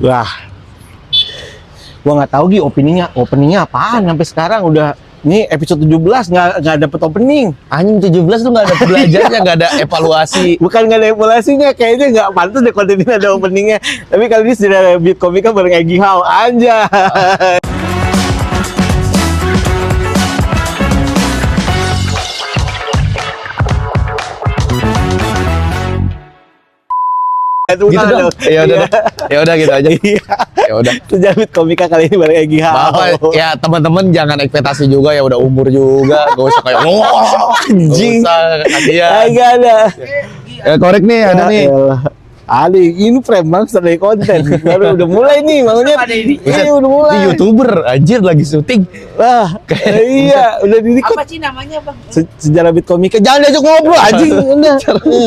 Wah, gua nggak tahu openingnya apaan sampai sekarang udah ini episode 17 nggak dapet opening. Anjing 17 tuh nggak ada belajarnya, nggak ada evaluasi. Bukan nggak ada evaluasinya, kayaknya nggak pantas deh konten ini ada openingnya. Tapi kali ini sudah Beat Komika bareng Egy Hao aja. Gitu dong. Ya udah gitu aja. Ya udah. Sejak Beat Komika kali ini bareng Egy Hao. Bapak, ya teman-teman jangan ekspektasi juga ya, udah umur juga, gak usah kayak anjing. Gak usah kasihan. Enggak ada. Ya korek nih, ada nih. Ali, ini frame banget dari konten. Baru udah mulai nih, makanya ini udah mulai. Ini YouTuber anjir lagi syuting. Wah, iya, udah di-record. Apa sih namanya, Bang? Sejarah Beat Komika. Jangan diajak ngobrol anjing. Udah.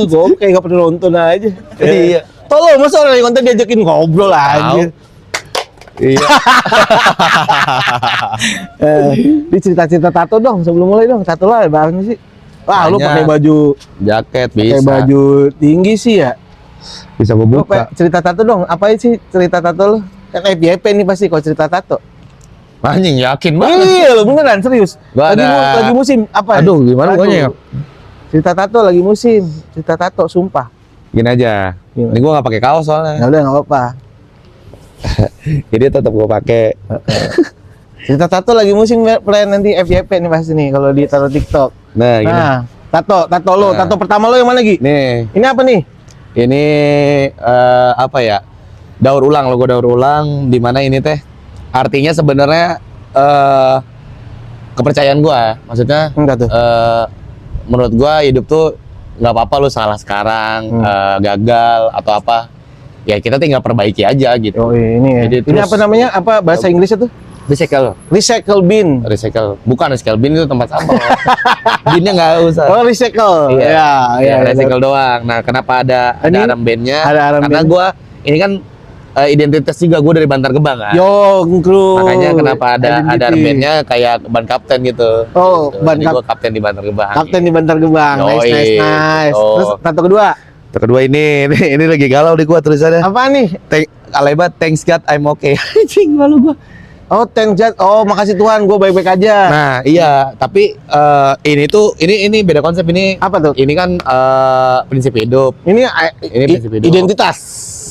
Gue kayak gak pernah nonton aja. Iya. Tolong, masa orang yang konten diajakin ngobrol aja. Iya. Di cerita-cerita tato dong sebelum mulai dong. Tato lah bang sih. Wah, lu pakai baju jaket pakai bisa. baju tinggi sih ya. Bisa gue Lu buka. cerita tato dong. Apa sih cerita tato lu? Kan FYP nih pasti kalau cerita tato. Anjing yakin banget. Iya, lu beneran serius. Gua Lagi musim apa? Aduh, gimana Aduh. pokoknya ya? Cerita tato lagi musim. Cerita tato sumpah. Gini aja. Gimana? Ini gue gak pakai kaos Ya soalnya. udah enggak apa-apa. Jadi tetap gue pakai. Cerita tato lagi musim plan nanti FYP nih pasti nih kalau ditaruh TikTok. Nah, gini. Nah, tato lo, Nah. tato pertama lo yang mana lagi? Nih, Ini apa nih? ini apa ya? Daur ulang, logo daur ulang. Di mana ini teh? Artinya sebenarnya kepercayaan gua. Maksudnya Enggak tuh. menurut gua hidup tuh nggak apa-apa lu salah sekarang, gagal atau apa. Ya kita tinggal perbaiki aja gitu. Oh ini ya. Jadi Ini terus- apa namanya? Apa bahasa Inggrisnya tuh? Recycle. Recycle bin. Recycle. Bukan recycle bin itu tempat sampah. Binnya nggak usah. Oh recycle. Iya, ya, recycle doang. Nah, kenapa ada Ini arem bandnya? ada arem Karena band. gua ini kan identitas juga gue dari Bantar Gebang kan. Yo, kru. Makanya kenapa ada Identity. arem bandnya kayak ban kapten gitu. Oh, Gitu. ban Jadi gua kapten di Bantar Gebang. Kapten di Bantar Gebang. Nice, Yoi. nice, nice. Oh. Terus tato kedua. Yang kedua ini lagi galau di gua tulisannya. Apa nih? Aleba thanks God I'm okay. Anjing malu gua. Oh, thank God. Oh, makasih Tuhan, gue baik-baik aja. Nah, iya, tapi ini beda konsep ini. Apa tuh? Ini kan prinsip hidup. Ini prinsip hidup. identitas.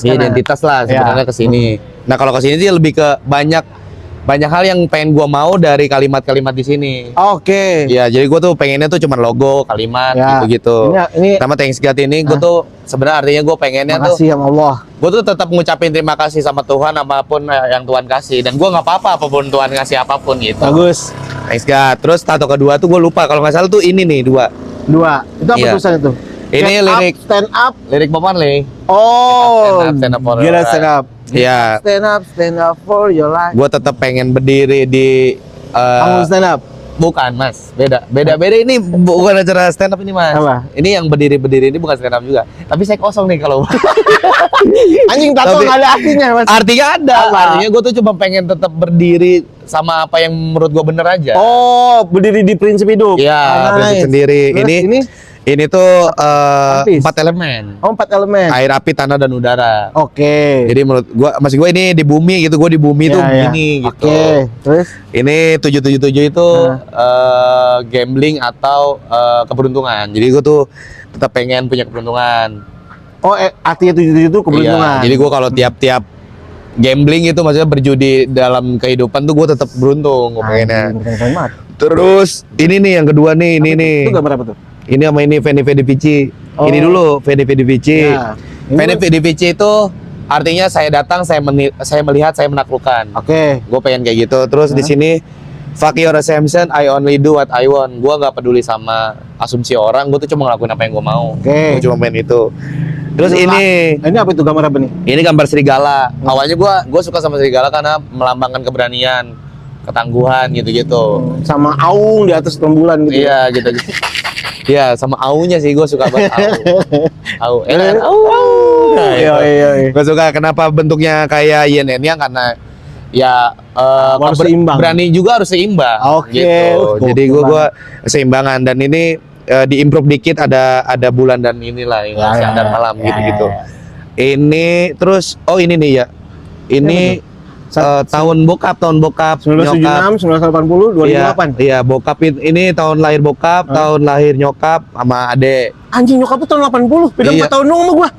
Ini Karena- identitas lah sebenarnya Ya. ke sini. Nah, kalau ke sini sih lebih ke banyak hal yang pengen gua mau dari kalimat-kalimat di sini. Oke. Ya, jadi gua tuh pengennya tuh cuma logo, kalimat Ya. gitu-gitu. Ini Sama thanks God ini gua tuh sebenarnya artinya gua pengennya tuh makasih sama Allah. gua tuh tetap ngucapin terima kasih sama Tuhan apapun yang Tuhan kasih, dan gua nggak apa-apa apapun Tuhan kasih apapun gitu. Bagus. Thanks God. Terus tato kedua tuh gua lupa, kalau nggak salah tuh ini nih dua. Dua. Itu apa Iya. tulisannya tuh? Ini lirik Stand up. lirik Bob Marley. Oh. Stand up for Gila, your stand up. Iya. Stand up for your life. Gua tetap pengen berdiri di Kamu stand up. bukan mas, beda ini bukan acara stand up ini mas. Apa? Ini yang berdiri ini bukan stand up juga, tapi saya kosong nih kalau Anjing tato Tapi- nggak ada artinya, Mas. artinya ada. Apa? Artinya gue tuh cuma pengen tetap berdiri sama apa yang menurut gue bener aja. Oh, berdiri di prinsip hidup. Iya, Ah, prinsip nice. sendiri. Terus Ini tuh Lapis. 4 elemen. Oh, 4 elemen. Air, api, tanah, dan udara. Oke. Jadi menurut gua, maksud gue ini di bumi gitu, gue di bumi tuh Ya, ya. begini gitu. Oke. Terus Ini 777 itu gambling atau keberuntungan. Jadi gue tuh tetap pengen punya keberuntungan. oh artinya 77 itu keberuntungan. Iya, jadi gue kalau tiap gambling itu maksudnya berjudi dalam kehidupan tuh gue tetap beruntung gue pengennya. Anjing, keren banget. Terus ini nih yang kedua nih, ini nih. Itu gambar apa tuh? Ini sama ini Feni Vici. Oh. Ini dulu Feni Vici. Ya. Feni Vici itu artinya saya datang, saya melihat, saya menaklukkan. Oke. Gue pengen kayak gitu. Terus di sini fuck your assumption, I only do what I want. Gue gak peduli sama asumsi orang, gue tuh cuma ngelakuin apa yang gue mau. Oke. Gue cuma pengen itu. Terus Ini apa itu gambar apa nih? ini gambar serigala. Awalnya gue suka sama serigala karena melambangkan keberanian, ketangguhan gitu-gitu. Sama aung di atas rembulan gitu. Iya gitu-gitu. Iya, sama aunya sih gue suka banget au. Enak kan? Au. Nah, Iya, itu. iya, iya. Gue suka kenapa bentuknya kayak yin and yang, karena ya Harus seimbang. berani juga harus seimbang. Oke. Gitu. Gokil Jadi gue banget. seimbangan, dan ini diimprove dikit ada bulan dan inilah yang Ya, siang ya, dan malam ya, gitu-gitu. ya, Ini terus ini nih ya. Ini tahun bokap nyokap. 1976, 1980, 2008. Iya, bokap ini tahun lahir bokap, tahun lahir nyokap sama adek. Anjing, nyokap lu tahun 80, beda Iya. 4 tahun dong sama gua.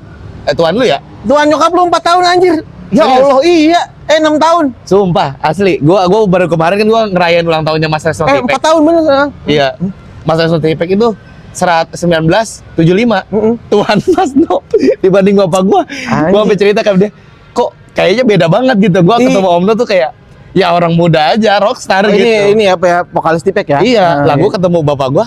Tuan lu ya? Tuan nyokap lu 4 tahun anjir. Ya Serius? Allah, iya. 6 tahun. Sumpah, asli. Gua baru kemarin kan gua ngerayain ulang tahunnya Mas Resto 4 Tipek. tahun bener sekarang. Iya. Mas Resto Tipek itu 1975. Tuan Mas No dibanding bapak gua. Gua sampai cerita kan dia, kok kayaknya beda banget gitu. Gua ketemu Om No tuh kayak ya orang muda aja, rockstar gitu. Ini apa ya, vokalis Tipek ya? Iya, lah iya. gua ketemu bapak gua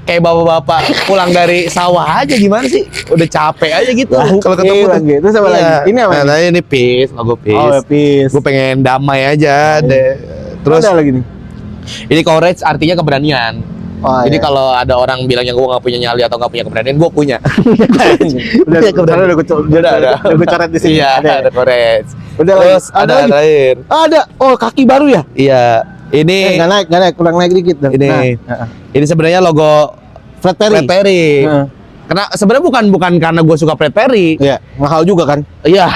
kayak bapak-bapak pulang dari sawah aja, gimana sih? Udah capek aja gitu. Kalau ketemu tuh. lagi. Terus apa lagi? Ini apa? Nah, ini Peace, logo Peace. Oh, peace. Gue pengen damai aja deh. Terus ada lagi nih. ini courage artinya keberanian. Oh, Jadi iya. kalau ada orang bilang yang gue nggak punya nyali atau nggak punya keberanian, gue punya. udah gue coret di sini. Iya, ada courage. Udah Terus lagi. ada lagi. terakhir. Ada. Oh, kaki baru ya? Iya, ini Nggak naik, kurang naik dikit. Ini. Nah, ini sebenarnya logo Fred Perry. Fred Perry. Heeh. Karena sebenarnya bukan karena gue suka Fred Perry. Iya, mahal juga kan? Iya,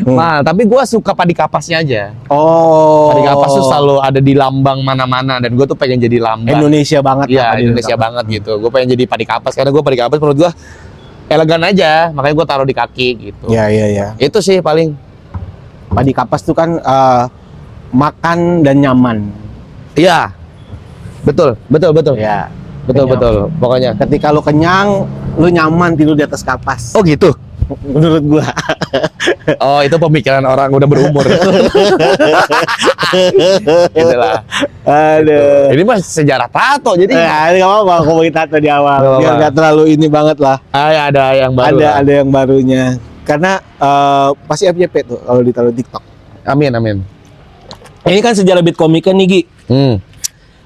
nah tapi gue suka padi kapasnya aja. Oh. Padi kapas tuh selalu ada di lambang mana-mana dan gue tuh pengen jadi lambang. Indonesia banget. Iya, lah, Indonesia banget gitu. Gue pengen jadi padi kapas karena gue padi kapas menurut gue elegan aja, makanya gue taruh di kaki gitu. Iya. Itu sih paling. Padi kapas tuh kan makan dan nyaman. Iya, betul. Ya. Betul. Pokoknya. Ketika lu kenyang, lu nyaman tidur di atas kapas. Oh gitu. Menurut gua. Oh itu pemikiran orang udah berumur. Itulah. Aduh. Ini mah sejarah tato jadi. Ini nggak apa-apa komunitas di awal. Nggak Biar apa-apa. nggak terlalu ini banget lah. Ada yang baru. Ada yang barunya. Karena pasti FYP tuh kalau ditaruh TikTok. Amin. Ini kan sejarah beat komika nih Gi.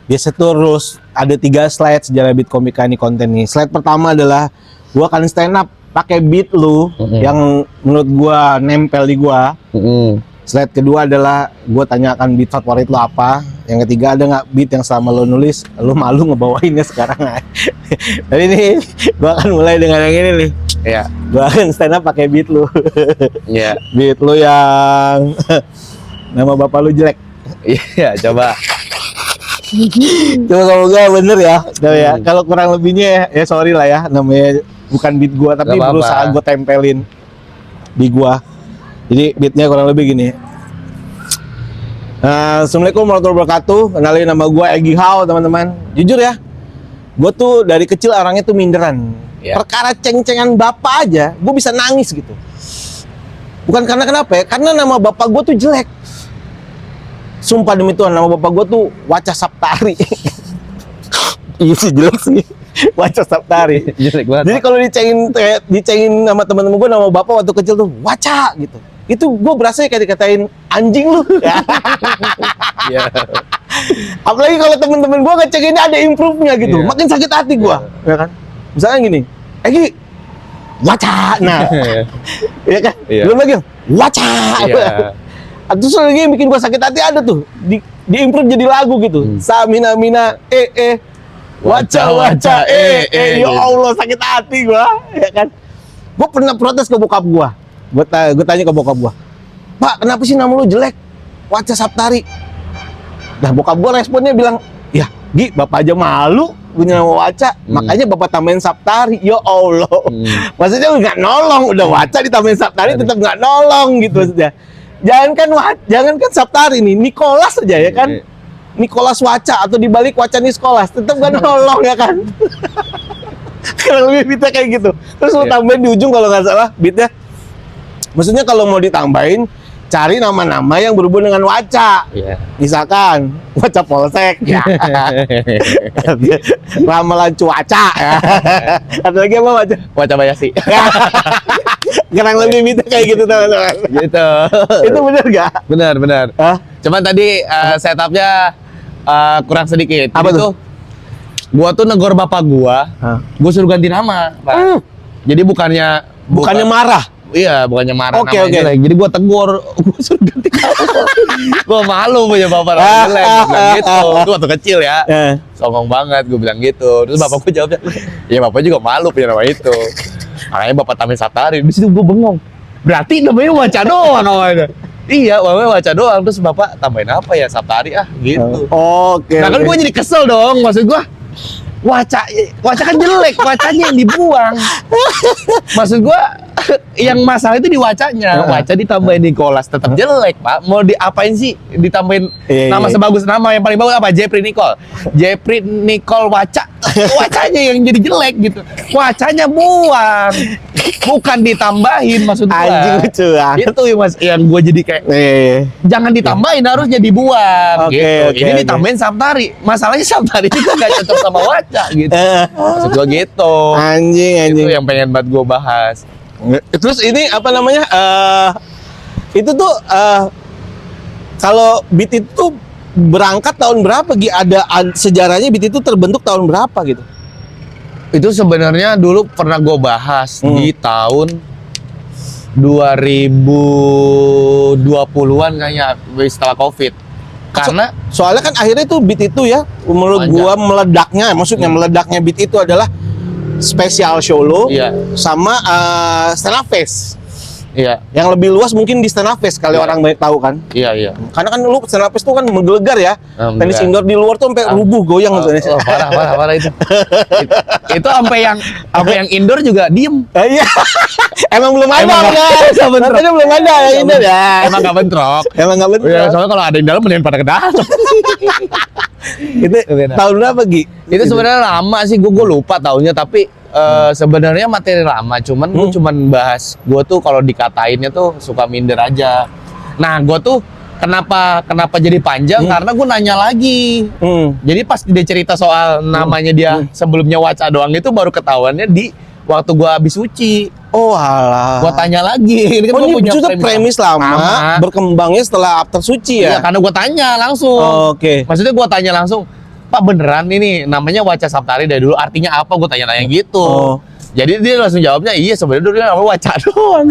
Biasa terus ada 3 slide sejarah beat komika nih konten nih. Slide pertama adalah gua akan stand up pakai beat lu yang menurut gua nempel di gua. Slide kedua adalah gua tanyakan beat favorit lu apa. Yang ketiga ada nggak beat yang selama lu nulis lu malu ngebawainnya sekarang. Tapi ini gua akan mulai dengan yang ini nih. Iya. Gua akan stand up pakai beat lu. Iya. Beat lu yang nama bapak lu jelek. Iya, coba. Coba kalau gak bener ya, ya. Kalau kurang lebihnya ya sorry lah ya, namanya bukan beat gua tapi Gak apa-apa. berusaha gua tempelin di gua. Jadi beatnya kurang lebih gini. Assalamualaikum warahmatullahi wabarakatuh. Kenalin nama gua Egi Hao teman-teman. Jujur ya, gua tuh dari kecil orangnya tuh minderan. Ya. Perkara ceng-cengan bapak aja, gua bisa nangis gitu. Bukan karena kenapa ya? Karena nama bapak gua tuh jelek. Sumpah demi Tuhan, nama bapak gue tuh Waca Saptari. Iya sih, jelek sih. Waca Saptari. Jelek banget. Jadi kalau dicengin sama teman-teman gue nama bapak waktu kecil tuh Waca gitu. Itu gue berasa kayak dikatain anjing lu. Iya. Apalagi kalau teman-teman gue ngecenginnya ada improve-nya gitu. Iya. Makin sakit hati gue. Ya kan? Misalnya gini, Egi, Waca. Nah, ya kan? Iya. Belum lagi, Waca. Iya. Terus lagi yang bikin gua sakit hati ada tuh di improve jadi lagu gitu. Samina mina waca ya gitu. Allah sakit hati gua, ya kan. Gua pernah protes ke bokap gua. Gua tanya ke bokap gua, "Pak, kenapa sih nama lu jelek? Waca Saptari." Nah, bokap gua responnya bilang, "Ya, Gi, bapak aja malu punya nama Waca, makanya bapak tambahin Saptari." Ya Allah. Maksudnya nggak nolong, udah Waca ditambahin Saptari tetap nggak nolong gitu maksudnya. Jangankan Saptari nih, Nicholas aja ya kan. Nicholas Waca atau dibalik Waca Nicholas tetap gak nolong ya kan. Kalau lebih beatnya kayak gitu. Terus lu tambahin di ujung kalau nggak salah beatnya. Maksudnya kalau mau ditambahin cari nama-nama yang berhubungan dengan Waca. Iya. Misalkan Waca Polsek ya. Ramalan Cuaca ya. Ada lagi apa Waca? Waca Bayasi. Kurang lebih beatnya kayak gitu teman-teman. Gitu. Itu bener gak? Benar. Hah? Cuman tadi setupnya kurang sedikit. Apa Jadi tuh? Gua tuh negor bapak gua, Hah? gua suruh ganti nama, Pak. Jadi bukannya marah. Iya, bukannya marah Oke, namanya oke. jelek. Jadi gua tegur, gua suruh ganti nama. Gua malu punya bapak namanya jelek, gua bilang gitu. Itu waktu kecil ya. Songong banget gua bilang gitu. Terus bapak gua jawabnya, "Ya bapak juga malu punya nama itu." Makanya bapak tambahin Saptari. Di situ gua bengong. Berarti namanya Waca doang awalnya. Iya, Waca doang. Terus bapak tambahin apa ya, Saptari gitu. Oke. Nah kan gue jadi kesel dong, maksud gue Waca kan jelek, Wacanya yang dibuang. Maksud gue yang masalah itu di Wacanya. Waca ditambahin Nicholas tetap jelek, Pak. Mau diapain sih ditambahin nama sebagus nama yang paling bagus apa? Jeffrey Nicole Waca. Wacanya yang jadi jelek gitu. Wacanya buang. Bukan ditambahin maksud gua. Anjing lucu banget. Itu yang gue jadi kayak jangan ditambahin, harusnya dibuang gitu. Ini ditambahin Saptari. Masalahnya Saptari juga gak cocok sama Waca gitu. Maksud gue gitu. Anjing. Itu yang pengen banget gue bahas. Terus ini apa namanya? Itu tuh kalau Beat itu berangkat tahun berapa? Gi? Ada sejarahnya Beat itu terbentuk tahun berapa gitu? Itu sebenarnya dulu pernah gue bahas di tahun 2020-an kayaknya setelah Covid. Karena soalnya kan akhirnya tuh Beat itu ya menurut gua meledaknya, maksudnya meledaknya Beat itu adalah spesial show lo sama stand up fest. Iya. Yang lebih luas mungkin di stand up fest kali orang banyak tahu kan. Iya. Karena kan lu stand up fest tuh kan menggelegar ya. Tenis indoor di luar tuh sampai rubuh goyang gitu. Parah itu. Itu sampai yang indoor juga diem. Iya. Emang belum ada kan? Sebenarnya belum ada yang indoor ya. Emang nggak bentrok. Ya, soalnya kalau ada yang dalam mending pada ke dalam. Itu tahun berapa Gi? Itu sebenarnya lama sih, gue lupa tahunnya, tapi sebenarnya materi lama, cuman gue bahas gue tuh kalau dikatainnya tuh suka minder aja. Nah gue tuh kenapa jadi panjang karena gue nanya lagi. Jadi pas dia cerita soal namanya dia sebelumnya Waca doang itu baru ketahuannya di waktu gue habis suci. Oh alah. Gue tanya lagi. Ini kan ini punya premis lama, berkembangnya setelah after suci ya? Iya, karena gue tanya langsung. Oke. Maksudnya gue tanya langsung, Pak beneran ini namanya Waca Saptari dari dulu, artinya apa? Gue tanya-tanya gitu. Jadi dia langsung jawabnya, iya sebenarnya dulu namanya Waca doang.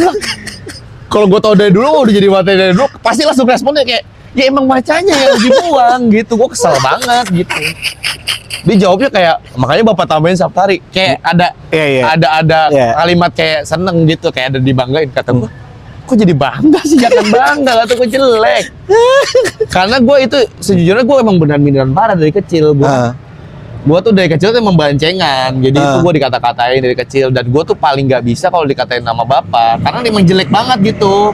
Kalau gue tau dari dulu, udah jadi materi dari dulu, pasti langsung responnya kayak, ya emang Wacanya yang dibuang gitu. Gue kesel banget gitu. Dia jawabnya kayak, makanya bapak tambahin Saptari. Kayak ada kalimat kayak seneng gitu, kayak ada dibanggain. Kata gue, kok jadi bangga sih? Jangan bangga, kata gue jelek. Karena gue itu sejujurnya gue emang benar minderan parah dari kecil. Gue tuh dari kecil tuh emang bancengan. Jadi itu gue dikata-katain dari kecil. Dan gue tuh paling gak bisa kalau dikatain nama bapak. Karena emang jelek banget gitu.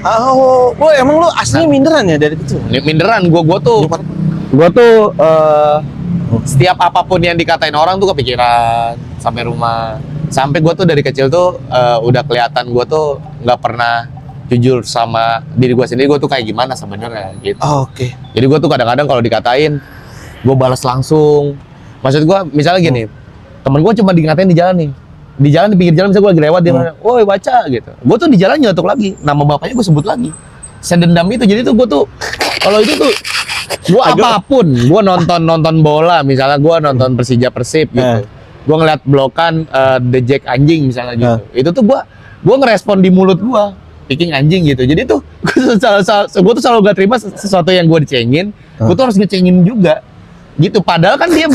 Emang lu aslinya minderan ya dari kecil? Minderan, gue tuh setiap apapun yang dikatain orang tuh kepikiran sampai rumah. Sampai gue tuh dari kecil tuh udah kelihatan gue tuh nggak pernah jujur sama diri gue sendiri. Gue tuh kayak gimana sebenarnya gitu. Oke. Jadi gue tuh kadang-kadang kalau dikatain gue balas langsung. Maksud gue misalnya gini, temen gue cuma dikatain di jalan nih. Di jalan, di pinggir jalan misalnya gue lagi lewat dia bilang, woi Waca gitu. Gue tuh di jalan nyelotok lagi, nama bapaknya gue sebut lagi. Sedendam itu. Jadi tuh gue tuh kalau itu tuh gue apapun, gue nonton bola, misalnya gue nonton Persija Persib gitu, gue ngeliat blokan The Jack anjing misalnya gitu, itu tuh gue ngerespon di mulut gue, picking anjing gitu. Jadi tuh gue tuh selalu gak terima sesuatu yang gue dicengin, gue tuh harus ngecengin juga gitu. Padahal kan dia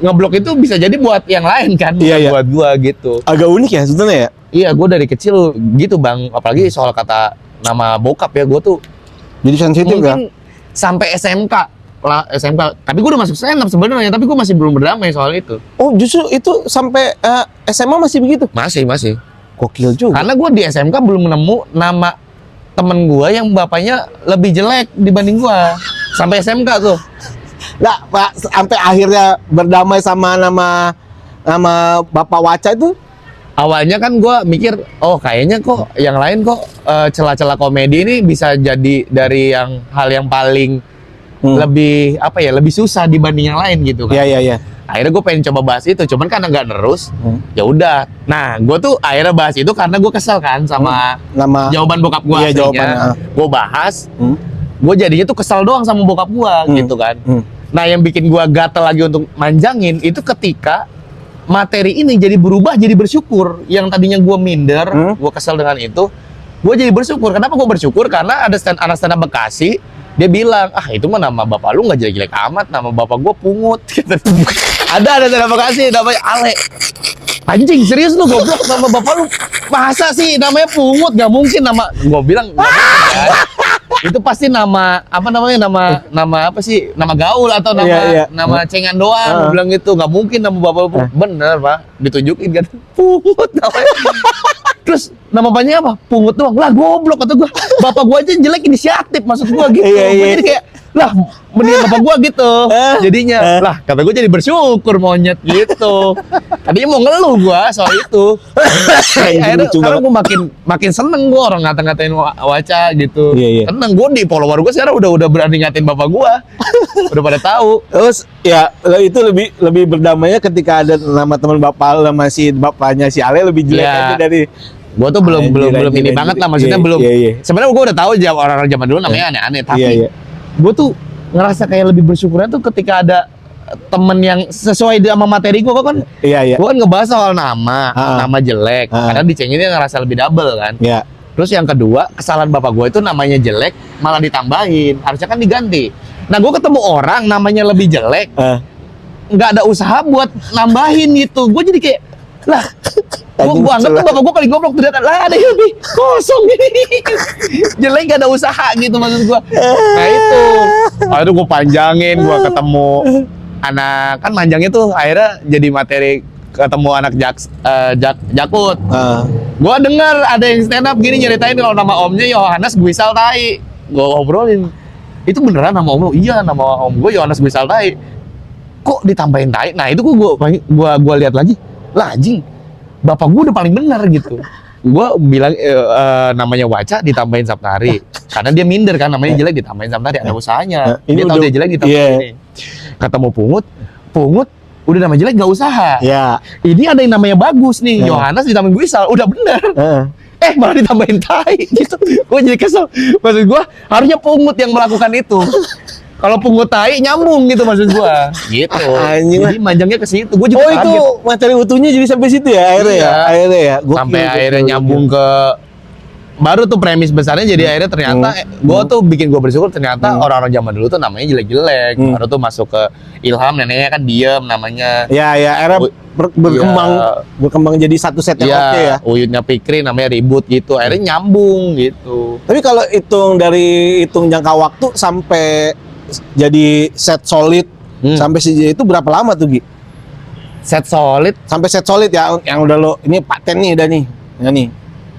ngeblok itu bisa jadi buat yang lain kan, buat gue gitu. Agak unik ya sebetulnya ya. Iya, gue dari kecil gitu bang, apalagi soal kata nama bokap ya, gue tuh jadi sensitif mungkin sampai SMK. Tapi gue udah masuk stand up sebenarnya, tapi gue masih belum berdamai soal itu. Oh, justru itu sampai SMA masih begitu? Masih. Gokil juga. Karena gue di SMK belum nemu nama temen gue yang bapaknya lebih jelek dibanding gue. Sampai SMK tuh. Nah, Pak, sampai akhirnya berdamai sama nama Bapak Waca itu? Awalnya kan gue mikir, oh kayaknya kok yang lain kok celah-celah komedi ini bisa jadi dari yang hal yang paling lebih apa ya, lebih susah dibanding yang lain gitu kan. Iya. Akhirnya gue pengen coba bahas itu, cuman karena nggak nerus, ya udah. Nah, gue tuh akhirnya bahas itu karena gue kesel kan sama nama jawaban bokap gue. Iya, jawabannya. Gue bahas, gue jadinya tuh kesel doang sama bokap gue gitu kan. Nah, yang bikin gue gatel lagi untuk manjangin itu ketika materi ini jadi berubah jadi bersyukur. Yang tadinya gue minder, gue kesel dengan itu, gue jadi bersyukur. Kenapa gue bersyukur? Karena ada anak stand up Bekasi, dia bilang, itu mah nama bapak lu nggak jelek-jelek amat, nama bapak gue pungut. Gitu. ada stand up Bekasi namanya Ale. Anjing, serius lu goblok, nama bapak lu masa sih namanya pungut? Gak mungkin nama. Gue bilang, gak mungkin, kan? Itu pasti nama apa namanya, nama apa sih, nama gaul atau nama nama cengan doang. Gua bilang gitu, nggak mungkin nama bapak lu. Bener Pak, ditunjukin kan Pungut namanya. Terus nama bapaknya apa? Pungut doang. Lah goblok kata gua. Bapak gua aja jelek, inisiatif maksud gua gitu. Gua jadi kayak lah mending bapak gua gitu. Jadinya lah kata gua jadi bersyukur monyet gitu. Tadinya mau ngeluh gua soal itu. Akhirnya sekarang gua makin seneng gua orang ngata-ngatain Waca gitu. Seneng gua di follower gua sekarang udah berani ngatain bapak gua. Udah pada tahu. Terus ya itu lebih berdamainya ketika ada nama teman bapak sama si bapaknya si Ale lebih jelek aja dari gua tuh belum ini banget lah, maksudnya belum. Sebenarnya gua udah tahu orang-orang zaman dulu namanya aneh-aneh, tapi gua tuh ngerasa kayak lebih bersyukurnya tuh ketika ada temen yang sesuai sama materi gua kan. Gua kan ngebahas soal nama jelek, karena dicenginnya ngerasa lebih double kan. Terus yang kedua, kesalahan bapak gua itu namanya jelek malah ditambahin, harusnya kan diganti. Nah gua ketemu orang namanya lebih jelek, nggak ada usaha buat nambahin gitu. Gua jadi kayak lah, gua anggap tuh bapak gua paling goblok, ternyata lah ada yang lebih kosong gini. Jelek gak ada usaha gitu maksud gua. Nah itu, akhirnya gua panjangin, gua ketemu anak, kan manjangnya tuh akhirnya jadi materi ketemu anak Jakut. Gua dengar ada yang stand up gini nyeritain kalau nama omnya Yohanes Guisal Tai. Gua ngobrolin, itu beneran nama om lu? Iya, nama om gua Yohanes Guisal Tai. Kok ditambahin Tai? Nah itu gua lihat lagi. Lah anjing, bapak gue udah paling benar gitu. Gue bilang namanya Waca ditambahin Saptari, karena dia minder kan, namanya jelek ditambahin Saptari, ada usahanya. Dia tahu dia jelek ditambahin ini. Ketemu Pungut udah nama jelek gak usaha. Ini ada yang namanya bagus nih, Yohanes ditambahin Guisal, udah bener. Malah ditambahin Tai gitu. Gue jadi kesel. Maksud gue harusnya Pungut yang melakukan itu. Kalau Pungut Tai nyambung gitu maksud gua. Gitu. Jadi manjangnya ke situ. Gua juga kaget. Itu materi utuhnya jadi sampai situ ya akhirnya ya. Akhirnya ya. Sampai akhirnya nyambung ke baru tuh premis besarnya, jadi akhirnya ternyata gua tuh bikin gua bersyukur ternyata orang-orang zaman dulu tuh namanya jelek-jelek. Baru tuh masuk ke Ilham, neneknya kan Diem namanya. Akhirnya berkembang jadi satu set yang oke ya. Uyutnya Fikri namanya Ribut gitu. Akhirnya nyambung gitu. Tapi kalau hitung jangka waktu sampai jadi set solid sampai itu berapa lama tuh Gi? Set solid sampai set solid ya, yang udah lo ini paten nih udah nih ya nih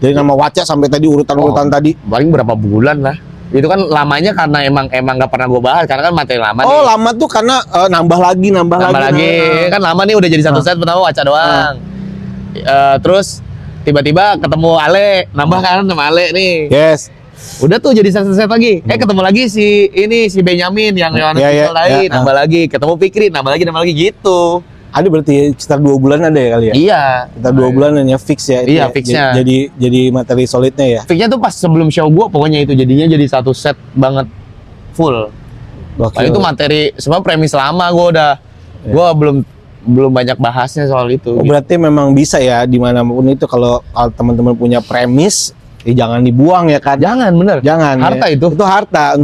dari nama Waca sampai tadi urutan tadi paling berapa bulan lah. Itu kan lamanya karena emang nggak pernah gue bahas karena kan materi lama nih. Lama tuh karena nambah lagi kan lama nih, udah jadi satu set pertama Waca doang. Terus tiba-tiba ketemu Ale, nambah kan sama Ale nih. Udah tuh jadi set lagi. Ketemu lagi si Benyamin yang Yohanes Guisal Tai, nambah lagi. Ketemu Fikri, nambah lagi gitu. Ada berarti sekitar 2 bulan ada ya kali ya? Iya. Sekitar 2 bulan ya fix ya. Iya, fixnya. Jadi materi solidnya ya. Fixnya tuh pas sebelum show gua pokoknya itu jadinya jadi satu set banget full. Itu materi semua premis lama gua belum banyak bahasnya soal itu. Berarti memang bisa ya dimanapun itu kalau teman-teman punya premis jangan dibuang ya kan? Jangan, bener. Jangan. Harta ya. Itu harta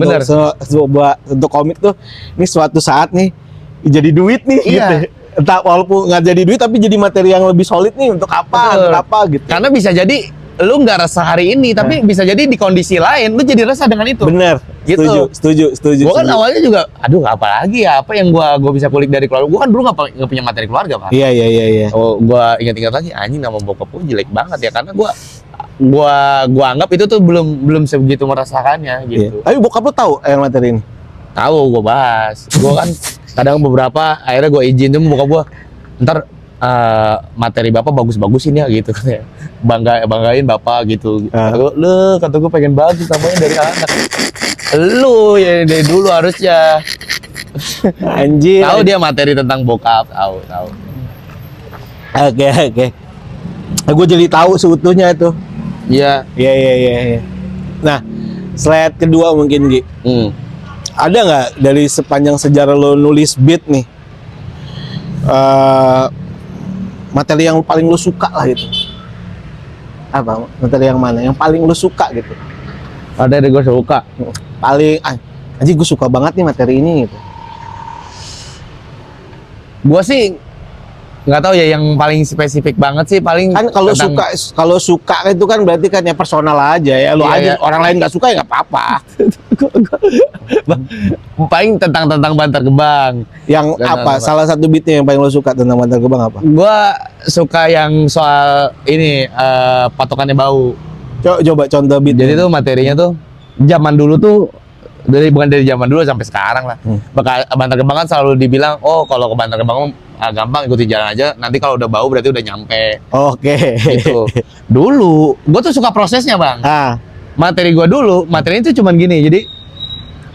untuk komik tuh. Ini suatu saat nih jadi duit nih gitu. Entah walaupun nggak jadi duit tapi jadi materi yang lebih solid nih untuk apa gitu. Karena bisa jadi lu nggak resah hari ini, tapi bisa jadi di kondisi lain lu jadi resah dengan itu. Bener. Gitu. Setuju. Gua kan awalnya juga, aduh apa lagi ya, apa yang gua bisa kulik dari keluarga. Gua kan dulu nggak punya materi keluarga, Pak. Iya. Gua ingat-ingat lagi, anjing nama bokap gua jelek banget ya, karena gua anggap itu tuh belum sebegitu merasakannya gitu. Tapi bokap lu tahu yang materi ini? Tahu, gua bahas. Gua kan kadang beberapa akhirnya gua izin tuh bokap gua, ntar materi bapak bagus-bagusin ya gitu katanya. Banggain bapak gitu. Kata gua pengen bagus namanya dari anak. Lu ya dari dulu harusnya. Anjir. Tahu dia materi tentang bokap, tahu. Oke. Gue jadi tahu seutuhnya itu. Iya. Nah, slide kedua mungkin Gi. Ada nggak dari sepanjang sejarah lo nulis beat nih, materi yang paling lo suka lah gitu? Apa materi yang mana? Yang paling lo suka gitu? Ada gue suka. Paling, anjing gue suka banget nih materi ini gitu. Gue sih nggak tahu ya yang paling spesifik banget sih, paling kan kalau suka itu kan berarti kan ya personal aja ya, lo aja orang lain nggak suka ya nggak apa-apa. Paling tentang Bantar Gebang. Yang Dan apa? apa? Salah satu beatnya yang paling lo suka tentang Bantar Gebang apa? Gua suka yang soal ini patokannya bau. Coba contoh beat. Jadi tuh materinya tuh zaman dulu tuh bukan dari zaman dulu sampai sekarang lah. Bantar Gebang kan selalu dibilang, oh kalau ke Bantar Gebang gampang ikuti jalan aja. Nanti kalau udah bau berarti udah nyampe. Oke. Gitu. Dulu, gue tuh suka prosesnya bang. Materi gue dulu, materinya itu cuman gini. Jadi,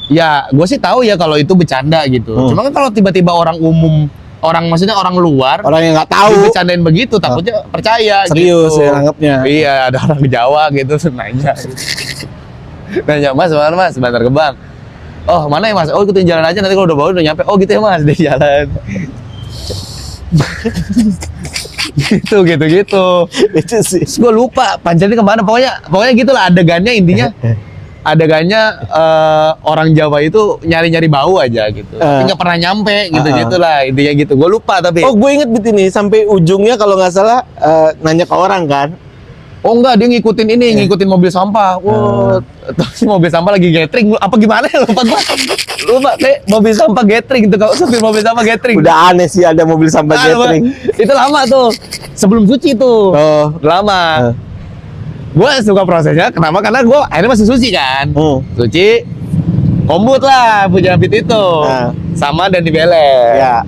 ya gue sih tahu ya kalau itu bercanda gitu. Cuma kan kalau tiba-tiba orang umum, maksudnya orang luar, orang yang nggak tahu bercandain begitu, takutnya percaya. Serius gitu. ya anggapnya. Iya, ada orang Jawa gitu nanya. Nanya, Mas, mana Mas? Bantar Gebang. Oh, mana ya Mas? Oh, ikutin jalan aja, nanti kalau udah bau udah nyampe. Oh, gitu ya Mas, di jalan. gitu. Itu sih. Terus gue lupa panjangnya kemana. Pokoknya gitulah adegannya, intinya adegannya orang Jawa itu nyari bau aja gitu. Tapi nggak pernah nyampe gitulah intinya gitu. Gue lupa tapi. Oh, gue inget beat ini sampai ujungnya kalau nggak salah nanya ke orang kan. Oh enggak, dia ngikutin mobil sampah. Wah, terus mobil sampah lagi gathering. Apa gimana ya? Lupa kayak mobil sampah gathering itu, kalau supir mobil sampah gathering. Udah aneh sih ada mobil sampah gathering. Itu lama tuh. Sebelum suci tuh. Oh, Lama. Gue suka prosesnya, kenapa? Karena gue akhirnya masih suci kan. Suci, kombut lah punya beat itu. Sama Dani Beler. ya.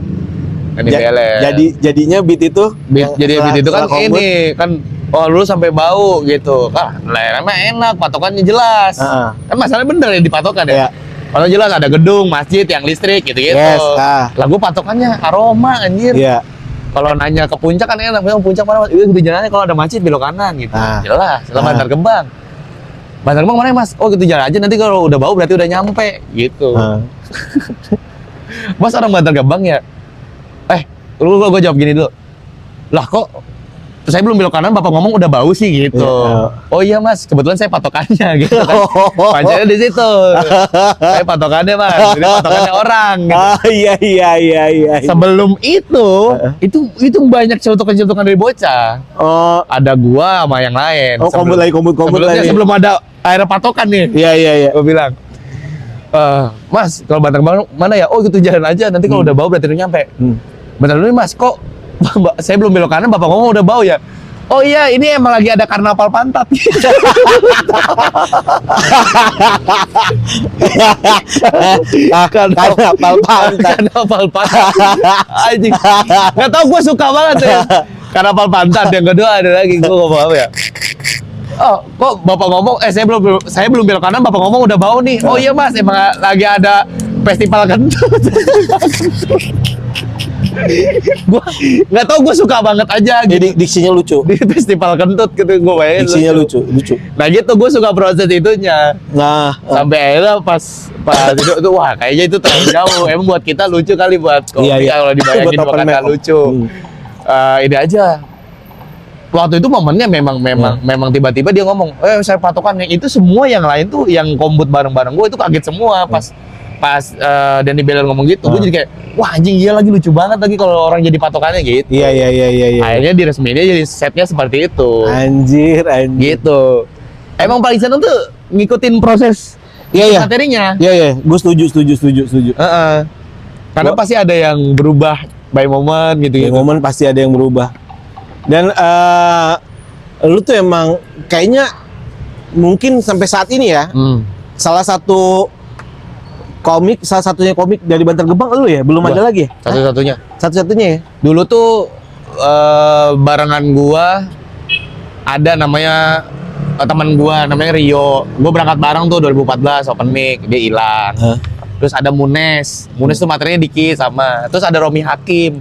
Dani Beler. Jadinya beat itu Jadi beat itu kan ini kan, oh lu sampai bau gitu. Emang enak, patokannya jelas. Kan masalahnya bener ya di patokan ya. Kalau jelas ada gedung, masjid, yang listrik gitu-gitu. Yes, Lagu patokannya aroma anjir. Iya. Kalau nanya ke puncak kan enak, bilang puncak mana Mas? Itu di jalannya kalau ada masjid belok kanan gitu. Jelas, Bantar Gebang. Bantar Gebang mana ya Mas? Oh gitu jalan aja, nanti kalau udah bau berarti udah nyampe gitu. Mas orang Bantar Gebang ya? Gue jawab gini dulu. Lah kok saya belum belok kanan, Bapak ngomong udah bau sih gitu. Oh iya Mas, kebetulan saya patokannya gitu kan. Panjangnya di situ. Saya patokannya Mas, jadi patokannya orang gitu. Iya. Sebelum itu banyak celutukan dari bocah. Oh, Ada gua sama yang lain. Oh, kombut lagi. Sebelum ada air patokan nih. Iya. Gua bilang, Mas, kalau Bantar Gebang mana ya? Oh gitu jalan aja, nanti kalau udah bau berarti udah nyampe. Bentar dulu nih Mas, kok saya belum belok kanan, Bapak ngomong udah bau ya? Oh iya, ini emang lagi ada karnaval pantat. Karnaval pantat. Anjing. Gak tau, gue suka banget ya. Karnaval pantat. Yang kedua ada lagi, gue ngomong apa ya? Oh, kok Bapak ngomong, saya belum belok kanan, Bapak ngomong udah bau nih. Oh iya Mas, emang lagi ada festival kentut. Gue nggak tahu, gue suka banget aja gitu. Jadi diksinya lucu. Di festival kentut gitu, gue bayangin Diksinya lucu. Nah gitu, gue suka proses itunya. Sampai akhirnya pas itu wah kayaknya itu terlalu jauh. Emang buat kita lucu kali, buat komika kalau dibayangin buat kata lucu. Ini aja. Waktu itu momennya memang tiba-tiba dia ngomong, saya patokannya itu, semua yang lain tuh yang kombut bareng-bareng gue itu kaget semua pas Dani Beler ngomong gitu. Gue jadi kayak, wah anjing iya lagi, lucu banget lagi kalau orang jadi patokannya gitu. Iya. Akhirnya diresmiin jadi setnya seperti itu. Anjir. Gitu. Emang paling seneng tuh ngikutin proses materinya. Iya. Gue setuju. Karena pasti ada yang berubah by moment gitu. By moment pasti ada yang berubah. Dan lu tuh emang kayaknya mungkin sampai saat ini ya, salah satunya komik dari Bantar Gebang lu ya, belum ada lagi ya? Satu-satunya ya? Dulu tuh barengan gua ada namanya teman gua namanya Rio. Gua berangkat bareng tuh 2014 open mic, dia hilang. Terus ada Munes tuh materinya dikit sama. Terus ada Romi Hakim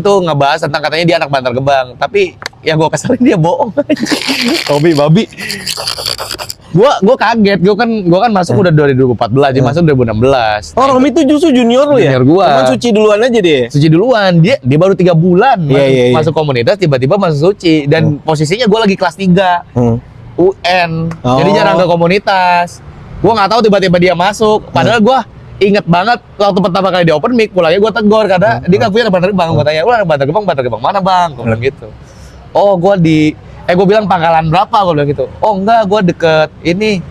tuh ngebahas tentang katanya dia anak Bantar Gebang. Tapi yang gue keselin dia bohong. Romi babi. Gue kaget, gue kan masuk udah 2014, dia masuk 2016. Oh, Romi itu justru junior lu ya? Junior gua. Cuman suci duluan aja dia. Suci duluan, dia baru 3 bulan masuk Iya. komunitas, tiba-tiba masuk suci. Dan posisinya gue lagi kelas 3 UN, jadi jarang ke komunitas. Gue nggak tahu tiba-tiba dia masuk. Padahal gue inget banget waktu pertama kali di open mic, pulangnya gue tegur karena dia kan punya Bantar Gebang. Gue tanya, lu anak Bantar Gebang mana bang? Gue bilang gitu. Oh, gue bilang Pangkalan berapa? Gue bilang gitu. Oh enggak, gue deket ini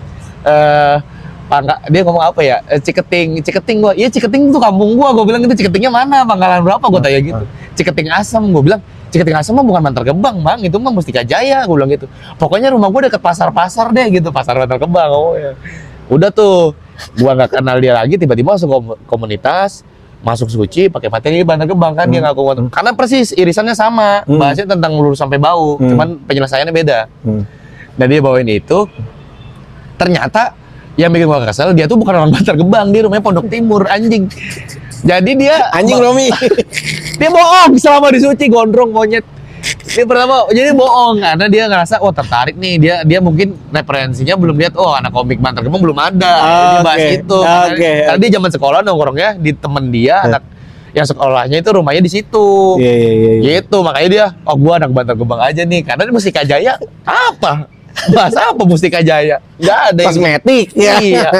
dia ngomong apa ya? Ciketing gua. Iya Ciketing tuh kampung gua bilang itu. Ciketingnya mana? Pangkalan berapa? Gua tanya gitu. Ciketing Asem, gua bilang. Ciketing Asem mah bukan Bantar Gebang, Bang. Itu mah Mustika Jaya, gua bilang gitu. Pokoknya rumah gua deket pasar-pasar deh gitu, pasar Bantar Gebang. Oh ya. Udah tuh, gua nggak kenal dia lagi, tiba-tiba masuk komunitas, masuk suci, pakai materi Bantar Gebang kan dia ngaku. Karena persis irisannya sama, bahasnya tentang lurus sampai bau, cuman penyelesaiannya beda. Dan dia bawain itu, ternyata yang bikin gua kesel, dia tuh bukan orang Bantar Gebang, dia rumahnya Pondok Timur, anjing. Jadi dia Anjing Romi. Dia bohong selama di suci, gondrong monyet. Dia pertama jadi bohong karena dia ngerasa tertarik nih, dia mungkin referensinya belum lihat anak komik Bantar Gebang belum ada. Dia bahas itu. Karena dia zaman sekolah nongkrongnya di temen dia anak yang sekolahnya itu rumahnya di situ. Gitu makanya dia gua anak Bantar Gebang aja nih karena di Mustika Jaya apa? Bahasa apa Mustika Jaya? Nggak ada. Kosmetik. Iya.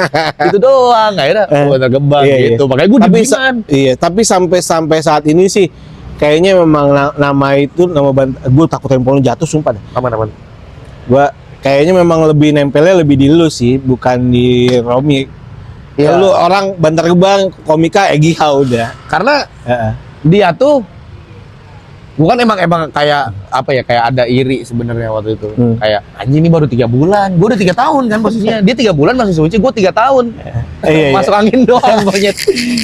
Itu doang. Akhirnya Bantar Gebang gitu. Makanya gue dibingungan. Iya, tapi sampai saat ini sih kayaknya memang nama itu nama gue takut handphone jatuh sumpah. Aman. Gue kayaknya memang lebih nempelnya lebih di lu sih, bukan di Romi. Ya lu orang Bantar Gebang, komika Egiha udah. Karena dia tuh bukan emang kayak apa ya, kayak ada iri sebenarnya waktu itu. Kayak anjing ini baru 3 bulan, gue udah 3 tahun kan posisinya. Dia 3 bulan masih suci, gue 3 tahun. Masuk angin doang monyet.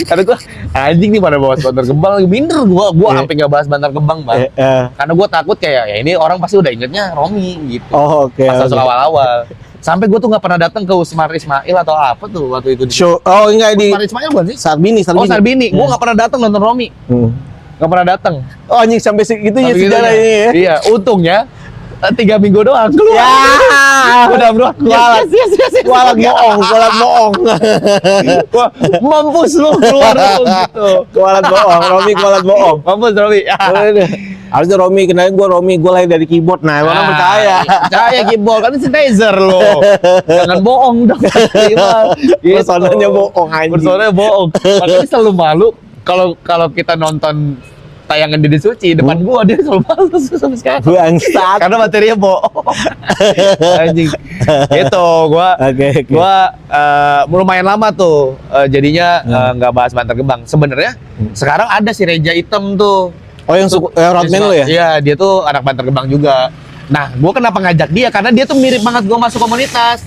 Karena gue anjing nih pada bahas Bantar Gebang lagi minder gue sampai nggak bahas Bantar Gebang Bang. Karena gue takut kayak ya ini orang pasti udah ingetnya Romi gitu. Pas awal-awal. Sampai gue tuh nggak pernah datang ke Usmar Ismail atau apa tuh waktu itu di show. Oh enggak di Usmar Ismail bukan sih? Sarbini. Sarbini. Gue nggak pernah datang nonton Romi. Nggak pernah datang. Oh anjing sampai segitu ya sejarah ini ya. Iya, untungnya 3 minggu doang keluar. Ya. Udah bro, Kualat bohong. Wah, mampus lu keluar lu gitu. Kualat bohong, Romi kualat bohong. Mampus Romi. Harusnya Romi, kenalin gue Romi, gue lahir dari keyboard. Nah, orang percaya. Percaya keyboard, kan synthesizer lo. Jangan bohong dong. Personanya bohong anjing. Personanya bohong. Makanya selalu malu kalau kita nonton tayangan Dede Suci depan gua, dia selalu malu sampai sekarang. Bangsat. Karena materinya bohong. Anjing. Gitu, gua lumayan lama tuh jadinya nggak bahas Bantar Gebang. Sebenarnya sekarang ada si Reja Hitam tuh. Oh yang roadman lo ya? Iya, dia tuh anak Bantar Gebang juga. Nah, gua kenapa ngajak dia? Karena dia tuh mirip banget gua masuk komunitas.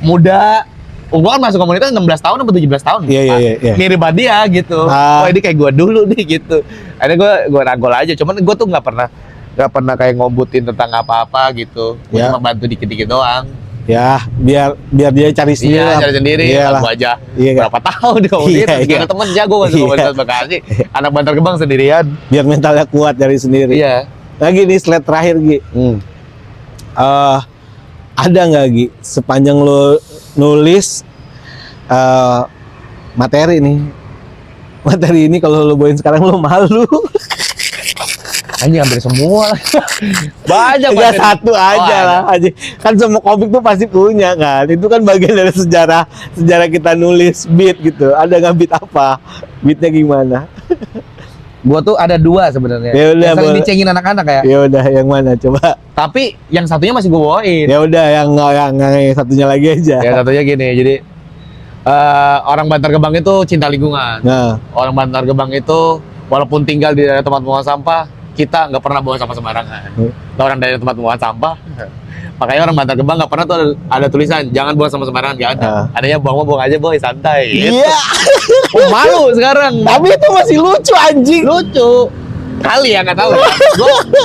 Muda. Gua kan masuk komunitas 16 tahun atau 17 tahun. Iya. Mirip banget dia gitu. Oh, ini kayak gua dulu nih gitu. Akhirnya gua ragol aja. Cuman gua tuh nggak pernah kayak ngombutin tentang apa-apa gitu. Gua cuma bantu dikit-dikit doang. Ya, biar dia cari sendiri. Iya, cari sendiri. Gua aja. Berapa tahun di komunitas? Gak ada temen jago masuk komunitas Bekasi. Anak Bantar Gebang sendirian. Biar mentalnya kuat dari sendiri. Iya. Lagi nih slide terakhir Gi. Ada nggak Gi sepanjang lo nulis materi ini kalau lo bawain sekarang lo malu? Anjing hampir semua. Banyak banget. Satu aja lah. Kan semua komik tuh pasti punya kan. Itu kan bagian dari sejarah kita nulis beat gitu. Ada nggak beat apa? Beatnya gimana? Gua tuh ada 2 sebenarnya. Ya udah, yang sering dicengin anak-anak ya. Ya udah, yang mana coba? Tapi yang satunya masih gua bawain. Ya udah, yang satunya lagi aja. Yang satunya gini, jadi orang Bantar Gebang itu cinta lingkungan. Nah. Orang Bantar Gebang itu walaupun tinggal di daerah tempat pembuangan sampah, kita nggak pernah buang sampah sembarangan. Orang dari tempat pembuangan sampah. Makanya orang Bantar Gebang nggak pernah tuh ada tulisan jangan buang sampah sembarangan, nggak ada. Adanya buang aja boy, santai. Iya. Malu sekarang. Tapi itu masih lucu anjing. Lucu. Kali ya nggak tahu.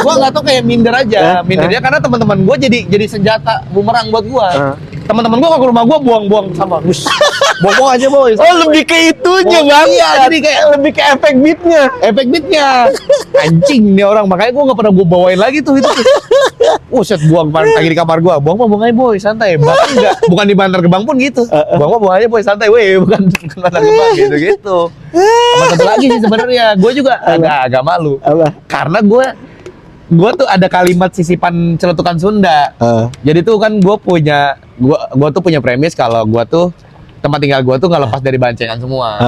Gua nggak tahu kayak minder aja. Mindernya karena teman-teman gua jadi senjata bumerang buat gua. Teman-teman gua ke rumah gua buang sampah. Buang aja boy. Oh lebih ke itunya bang. Iya, jadi kayak lebih ke efek beatnya. Anjing nih orang, makanya gua nggak pernah gua bawain lagi tuh itu. Set buang lagi di kamar gua. Buang aja boy, santai. Bahkan enggak, bukan di Bantar Gebang pun gitu. Buang aja boy, santai. Bukan Bantar Gebang gitu. Sama satu lagi sih sebenarnya, gua juga agak malu. Apa? Karena gua tuh ada kalimat sisipan celetukan Sunda. Jadi tuh kan gua tuh punya premis kalau gua tuh tempat tinggal gua tuh nggak lepas dari bancengan semua.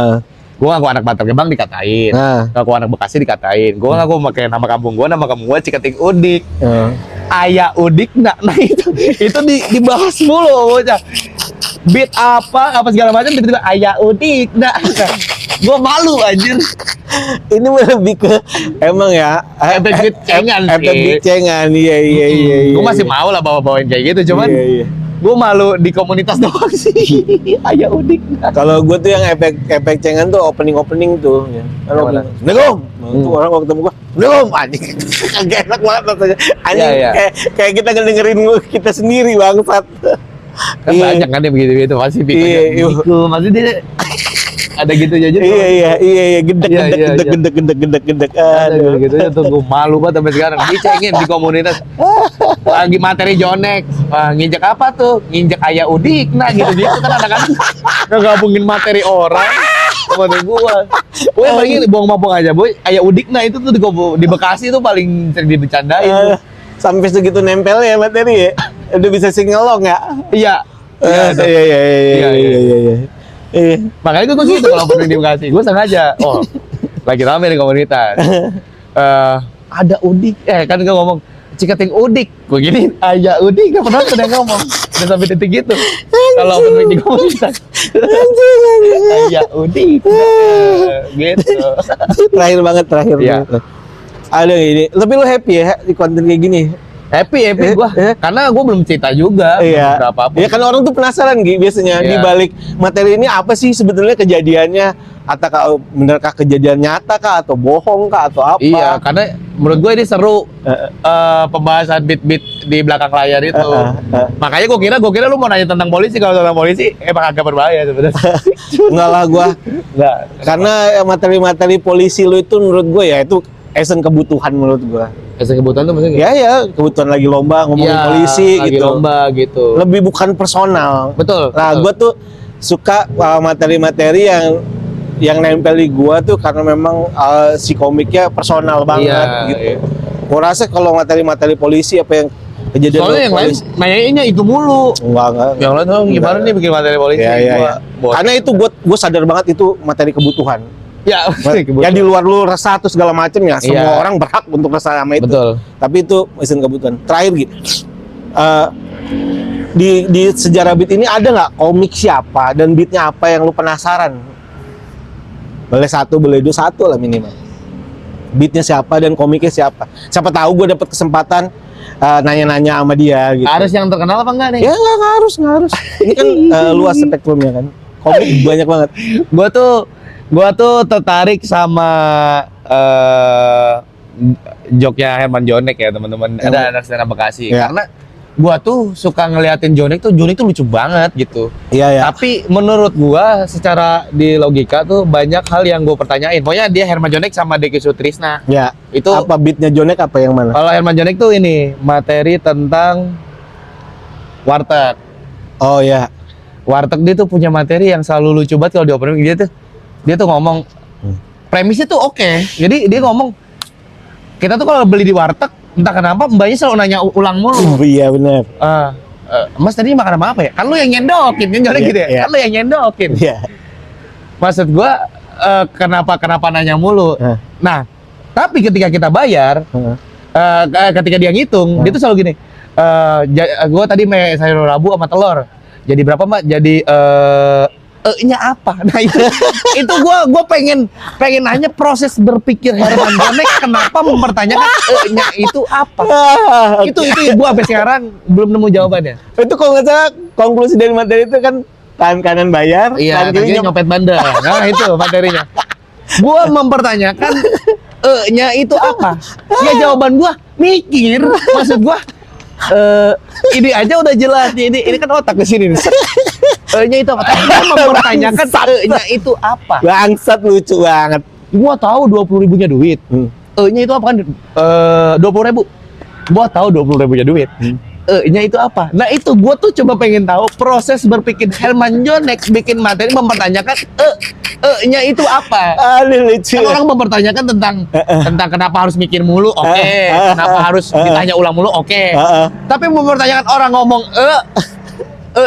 Gua ngaku anak Bantar Gebang dikatain, ngaku anak Bekasi dikatain. Gua ngaku pakai nama kampung gua Ciketing Udik. Ayah Udik, nah itu dibahas mulu bocah. beat apa segala macam tiba-tiba Aya Udik. Nah, gue malu anjir. Ini lebih ke emang ya Efek beat cengan sih. efek beat cengan, iya. Gue masih mau lah bawa-bawain kayak gitu, cuman Iya. gue malu di komunitas doang sih. Aya Udik. Kalau gue tuh yang efek cengan tuh opening tuh. Ya. Kalau Yang mana? Assalamualaikum. Tuh orang kalau ketemu gua, Assalamualaikum anjing. Kagak enak banget rasanya. Anjing Iya. kayak kita ngedengerin kita sendiri bangsat. Kan banyak kan dia begitu-begitu masih Iya, pikirnya iya. gitu. Masih dia ada gitu aja. Iya, gendek. Aduh, Aduh. gitu ya tuh gue malu banget sampai sekarang. Dicengin di komunitas. Lagi materi Jonex. Wah, nginjek apa tuh? Nginjek Aya Udik. Nah, gitu-gitu kan anak-anak ngegabungin materi orang sama gua. Boy, paling buang-buang aja, Boy. Aya Udik nah itu tuh di Bekasi tuh paling sering dibecandain tuh. Sampai segitu nempel ya materi ya. Udah bisa singelong ya. Iya. Iya. Makanya gue gitu kalau pernah di Bekasi. Gue sengaja. Oh, lagi rame di komunitas. Ada Udik. Kan gue ngomong Cikating Udik. Gue gini, Aya Udik. Gak pernah ada yang ngomong. Udah sampai detik gitu. Kalau pernah di komunitas. Aya Udik. Gitu. Terakhir banget. Iya. Ada ini. Tapi lu happy ya di konten kayak gini? Happy gua. Karena gue belum cerita juga. Iya. Berapa pun. Ya kan orang tuh penasaran Gi biasanya di Iya. balik materi ini apa sih sebetulnya kejadiannya? Atau benarkah kejadian nyata kah atau bohong kah atau apa? Iya, karena menurut gue ini seru pembahasan beat-beat di belakang layar itu. Makanya gue kira lu mau nanya tentang polisi. Kalau tentang polisi emang agak berbahaya sebenarnya. Enggak lah gua. Enggak. Karena materi-materi polisi lu itu menurut gue ya itu esen kebutuhan menurut gua. Kebutuhan tuh maksudnya? Ya kebutuhan lagi lomba ngomongin polisi lagi gitu. lomba gitu. Lebih bukan personal. Betul. Nah, betul. gua tuh suka materi-materi yang nempel di gua tuh karena memang si komiknya personal banget gitu. Iya. Gua rasa kalau materi-materi polisi apa yang kejadian Soalnya yang lain polisi, nanyainnya itu mulu. enggak. Yang lain tuh gimana Enggak. nih bikin materi polisi? Iya. Gua Karena itu gua sadar banget itu materi kebutuhan. ya, Ya di luar lu resah tuh segala macem ya, semua Iya. orang berhak untuk resah sama itu. Betul. Tapi itu mesin kebutuhan. Terakhir gitu. Di sejarah beat ini ada nggak komik siapa dan beatnya apa yang lu penasaran? Boleh satu, boleh dua, satu lah minimal. Beatnya siapa dan komiknya siapa? Siapa tahu gue dapet kesempatan nanya-nanya sama dia gitu. Harus yang terkenal apa enggak nih? Ya nggak harus. Ini kan luas spektrumnya kan. Komik banyak banget. Gua tuh tertarik sama joknya Herman Jonek ya teman-teman. Ada anak stand up Bekasi. Ya. Karena gua tuh suka ngeliatin Jonek tuh lucu banget gitu. Iya. Tapi menurut gua secara di logika tuh banyak hal yang gua pertanyain. Pokoknya dia Herman Jonek sama Deki Sutrisna. Ya. Itu Apa beatnya Jonek apa yang mana? kalau Herman Jonek tuh ini materi tentang warteg. Oh ya. Warteg dia tuh punya materi yang selalu lucu banget kalau di opening dia tuh ngomong premisnya tuh oke. Jadi dia ngomong kita tuh kalau beli di warteg entah kenapa mbaknya selalu nanya ulang mulu. Iya benar. Mas tadi makan apa ya? Kan lu yang nyendokin kan jadi Iya, gitu ya. iya. Kan lu yang nyendokin. Iya. Maksud gua kenapa nanya mulu. Nah, tapi ketika kita bayar ketika dia ngitung, dia tuh selalu gini. Gua tadi sayur rabu sama telur. Jadi berapa, Mbak? Jadi nya apa? Nah itu gua pengen nanya proses berpikir Herman Jonek kenapa mempertanyakan nya itu apa? Itu gua sampai sekarang belum nemu jawabannya. Itu kalau nggak salah konklusi dari materi itu kan tangan kanan bayar, Iya, tangan kiri tadinya nyopet bandar. Nah itu materinya. Gua mempertanyakan nya itu apa? Ya jawaban gua mikir. Maksud gua ini aja udah jelas nih. Ini kan otak ke sini nih. Nya itu apa? Tapi gua mempertanyakan nya itu apa? Bangsat, lucu banget. Gua tahu 20.000-nya duit. Nya itu apa kan? 20.000. Gua tahu 20.000-nya duit. Nya itu apa? Nah itu gua tuh coba pengen tahu proses berpikir Herman Jonek bikin materi mempertanyakan nya itu apa? Aduh lucu. Kan orang mempertanyakan tentang kenapa harus mikir mulu, oke. Kenapa harus ditanya ulang mulu, oke. Tapi mempertanyakan orang ngomong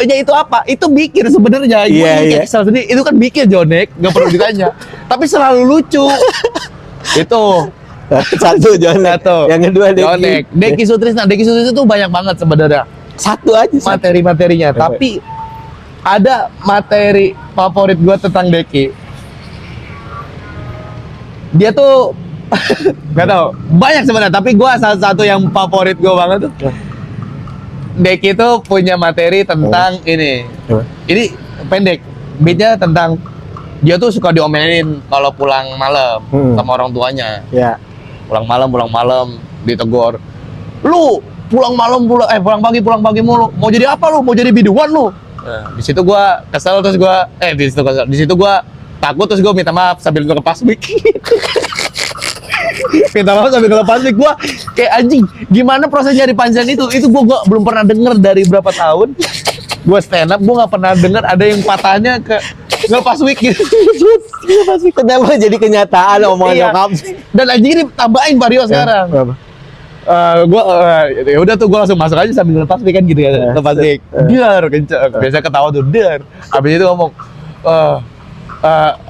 nya itu apa? Itu mikir sebenarnya. Iya. Kesal sendiri. Itu kan mikir Jonek, nggak perlu ditanya. Tapi selalu lucu. Itu Satu Jonek. satu. Yang kedua Jonek. Deki Sutrisna. Deki Sutrisna itu banyak banget sebenarnya Satu aja. materi-materinya. Tapi ada materi favorit gue tentang Deki. Dia tuh nggak tahu banyak sebenarnya, tapi gue salah satu yang favorit gue banget tuh. Deki tuh punya materi tentang ini. Ini pendek. Beatnya tentang dia tuh suka diomelin kalau pulang malam sama orang tuanya. Ya. Pulang malam ditegur. Lu pulang pulang pagi mulu. Mau jadi apa lu? Mau jadi biduan lu? Nah, di situ gua kesel terus gua di situ gua takut terus gua minta maaf sambil ngelepas mic. Minta maaf sambil ngelepas mic. Gua kayak anjing, gimana proses nyari panjang itu? Itu gua belum pernah denger dari berapa tahun. Gua stand up, gua nggak pernah denger ada yang patahnya ke ngelepas mic gitu. Kenapa jadi kenyataan omongan Iya. nyokap? Dan anjing ini tambahin Vario sekarang. Berapa? Ya udah tuh gue langsung masuk aja sambil ngelepas mic kan gitu ya, lepas mic, dar kenceng, biasa ketawa tuh dar, abis itu ngomong,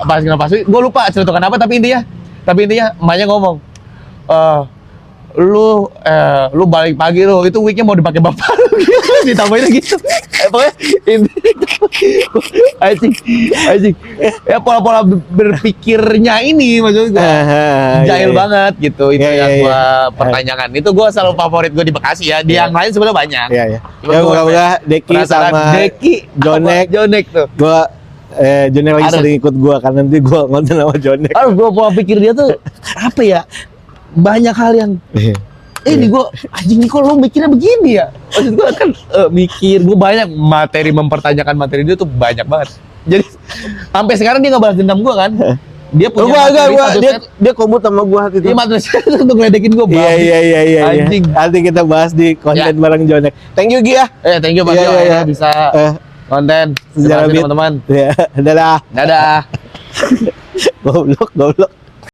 pas ngelepas mic, gue lupa cerita kenapa tapi intinya emaknya ngomong, lu balik pagi lu, itu weeknya mau dipakai bapak lu, ditambahin gitu, pokoknya anjing, ya pola-pola berpikirnya ini maksud gue. Jahil banget gitu, itu yang gue pertanyakan. Itu gue selalu favorit gue di Bekasi ya. Di yang lain sebenarnya banyak. Iya, iya. Cuma Ya gua moga-moga Deki penasaran sama Deki, Jonek tuh. Gua Jonek lagi Harus. sering ikut gua kan nanti gua ngonten sama Jonek. Aduh, gue pola pikir dia tuh apa ya? Banyak hal yang ini gue anjing nih kok lo mikirnya begini ya? Maksud gue kan mikir gue banyak materi mempertanyakan materi dia tuh banyak banget. Jadi sampai sekarang dia nggak balas dendam gue kan? Dia punya materi satu set. Dia komut sama gua waktu itu. Dia materi set untuk ngeledekin gue. Iya. Anjing. Nanti kita bahas di konten Ya. bareng Jonek. Thank you Gi ya. Thank you Pak Iya, Tio, iya, akhirnya iya. bisa konten. Sejarah Terima kasih beat. teman-teman. Ya, dadah. Dadah. Goblok.